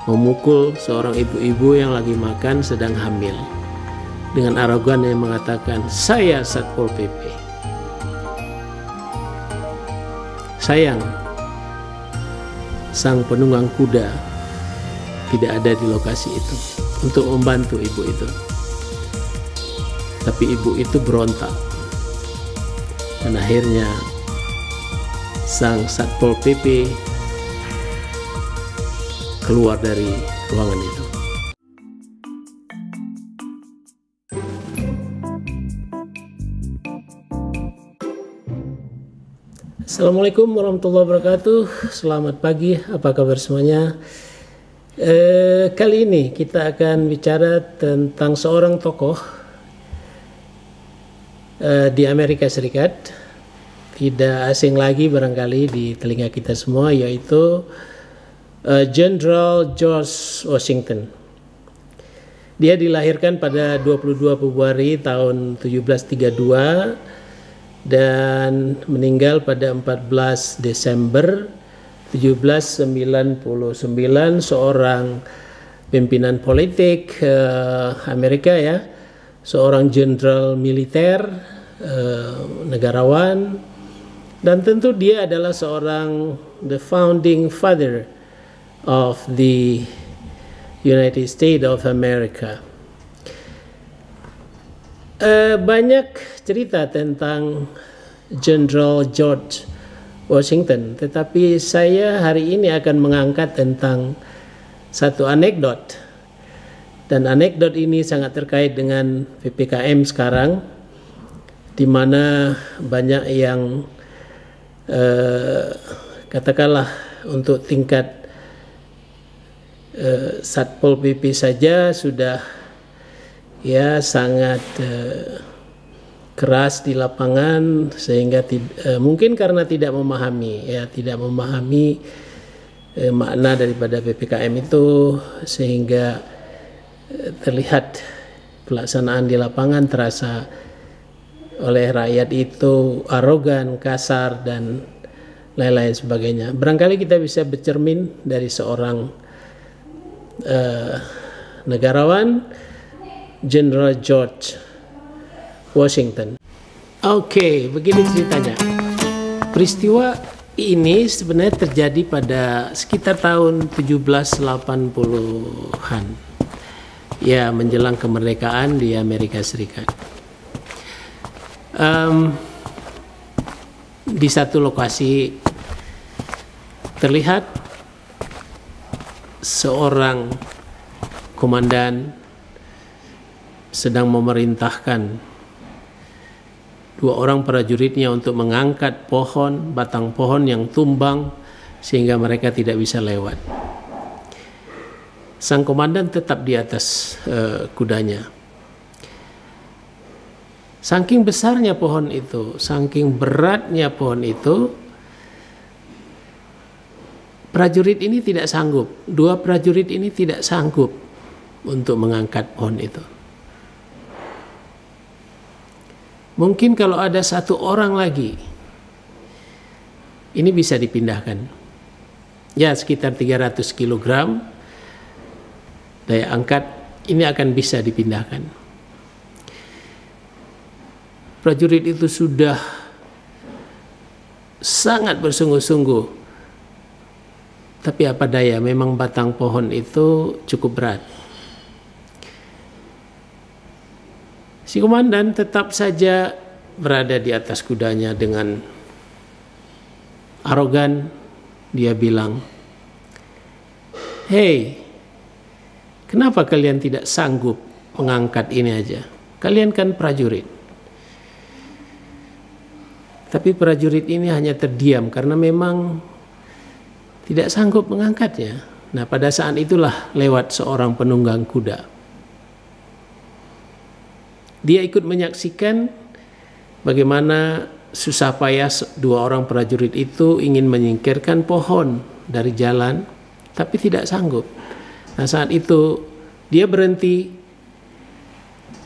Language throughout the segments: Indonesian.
memukul seorang ibu-ibu yang lagi makan sedang hamil dengan arogan yang mengatakan, "Saya Satpol PP." Sayang, sang penunggang kuda tidak ada di lokasi itu untuk membantu ibu itu. Tapi ibu itu berontak. Dan akhirnya sang Satpol PP keluar dari ruangan itu. Assalamualaikum warahmatullahi wabarakatuh. Selamat pagi, apa kabar semuanya? Kali ini kita akan bicara tentang seorang tokoh di Amerika Serikat, tidak asing lagi barangkali di telinga kita semua, yaitu Jenderal George Washington. Dia dilahirkan pada 22 Februari tahun 1732 dan meninggal pada 14 Desember 1799, seorang pimpinan politik Amerika ya, seorang jenderal militer, negarawan, dan tentu dia adalah seorang the founding father of the United States of America. Banyak cerita tentang Jenderal George Washington, tetapi saya hari ini akan mengangkat tentang satu anekdot, dan anekdot ini sangat terkait dengan PPKM sekarang, di mana banyak yang katakanlah untuk tingkat Satpol PP saja sudah ya sangat keras di lapangan, sehingga mungkin karena tidak memahami makna daripada PPKM itu, sehingga terlihat pelaksanaan di lapangan terasa oleh rakyat itu arogan, kasar, dan lain-lain sebagainya. Barangkali kita bisa bercermin dari seorang negarawan, Jenderal George Washington. Oke, begini ceritanya. Peristiwa ini sebenarnya terjadi pada sekitar tahun 1780-an. Ya, menjelang kemerdekaan di Amerika Serikat. Di satu lokasi terlihat seorang komandan sedang memerintahkan dua orang prajuritnya untuk mengangkat batang pohon yang tumbang sehingga mereka tidak bisa lewat. Sang komandan tetap di atas kudanya. Saking besarnya pohon itu, saking beratnya pohon itu, prajurit ini tidak sanggup. Dua prajurit ini tidak sanggup untuk mengangkat pohon itu. Mungkin kalau ada satu orang lagi, ini bisa dipindahkan. Ya, sekitar 300 kg daya angkat ini akan bisa dipindahkan. Prajurit itu sudah sangat bersungguh-sungguh. Tapi apa daya, memang batang pohon itu cukup berat. Si komandan tetap saja berada di atas kudanya dengan arogan. Dia bilang, "Hei, kenapa kalian tidak sanggup mengangkat ini aja? Kalian kan prajurit." Tapi prajurit ini hanya terdiam karena memang tidak sanggup mengangkatnya. Nah, pada saat itulah lewat seorang penunggang kuda. Dia ikut menyaksikan bagaimana susah payah dua orang prajurit itu ingin menyingkirkan pohon dari jalan, tapi tidak sanggup. Nah, saat itu dia berhenti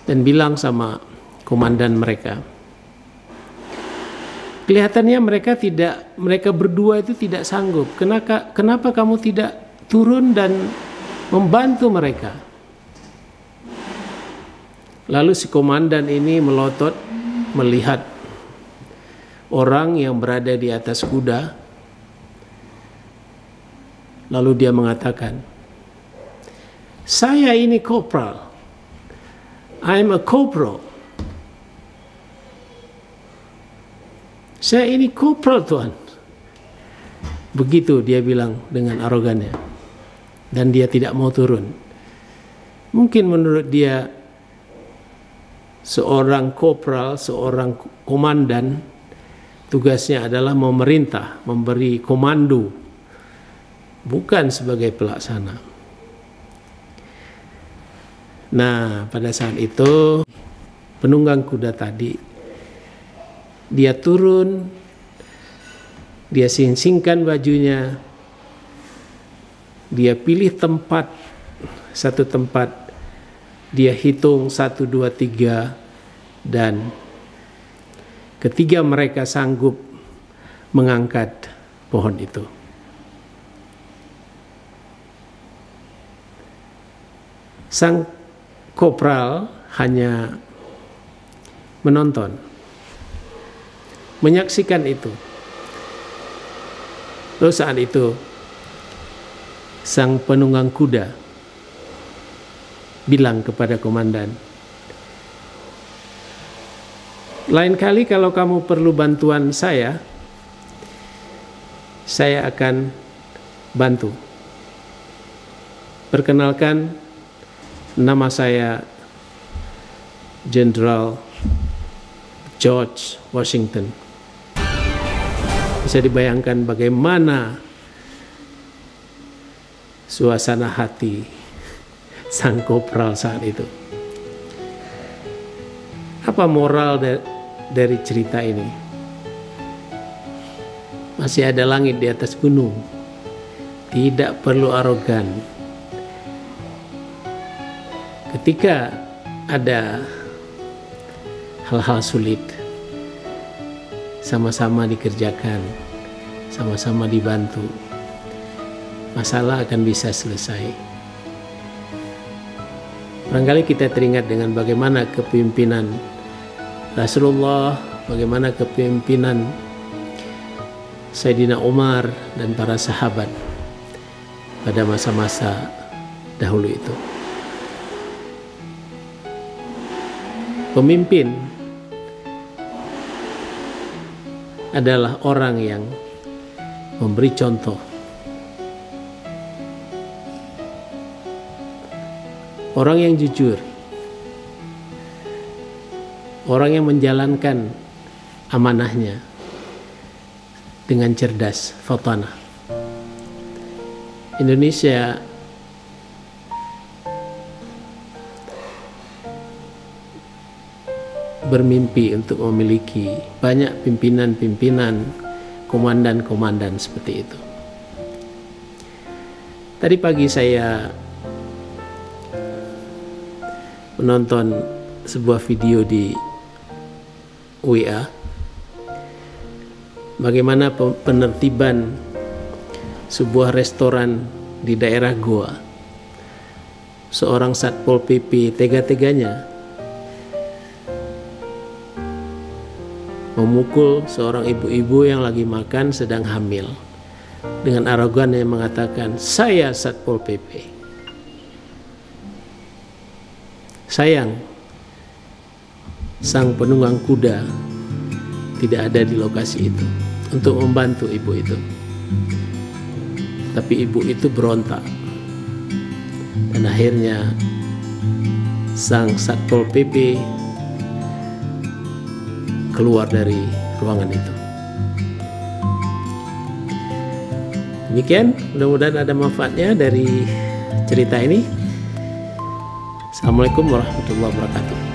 dan bilang sama komandan mereka, kelihatannya mereka berdua itu tidak sanggup. Kenapa kamu tidak turun dan membantu mereka. Lalu si komandan ini melotot melihat orang yang berada di atas kuda. Lalu dia mengatakan, "Saya ini kopral. I'm a corporal. Saya ini kopral, Tuan." Begitu dia bilang dengan arogannya. Dan dia tidak mau turun. Mungkin menurut dia seorang kopral, seorang komandan, tugasnya adalah memerintah, memberi komando, bukan sebagai pelaksana. Nah, pada saat itu penunggang kuda tadi, dia turun, dia sing-singkan bajunya, dia pilih tempat, satu tempat, dia hitung 1, 2, 3, dan ketiga mereka sanggup mengangkat pohon itu. Sang kopral hanya menonton, menyaksikan itu. Lalu saat itu sang penunggang kuda bilang kepada komandan, "Lain kali kalau kamu perlu bantuan saya akan bantu. Perkenalkan, nama saya Jenderal George Washington." Bisa dibayangkan bagaimana suasana hati sang kopral saat itu. Apa moral dari cerita ini? Masih ada langit di atas gunung. Tidak perlu arogan. Ketika ada hal-hal sulit, sama-sama dikerjakan, sama-sama dibantu, masalah akan bisa selesai. Barangkali kita teringat dengan bagaimana kepemimpinan Rasulullah, bagaimana kepemimpinan Sayyidina Umar dan para sahabat pada masa-masa dahulu itu. Pemimpin adalah orang yang memberi contoh, orang yang jujur, orang yang menjalankan amanahnya dengan cerdas, fatanah. Indonesia bermimpi untuk memiliki banyak pimpinan-pimpinan, komandan-komandan seperti itu. Tadi pagi saya menonton sebuah video di WA, bagaimana penertiban sebuah restoran di daerah Goa. Seorang Satpol PP tega-teganya memukul seorang ibu-ibu yang lagi makan sedang hamil dengan arogan yang mengatakan, "Saya Satpol PP." Sayang, sang penunggang kuda tidak ada di lokasi itu untuk membantu ibu itu. Tapi ibu itu berontak. Dan akhirnya sang Satpol PP keluar dari ruangan itu. Demikian, mudah-mudahan ada manfaatnya dari cerita ini. Assalamualaikum warahmatullahi wabarakatuh.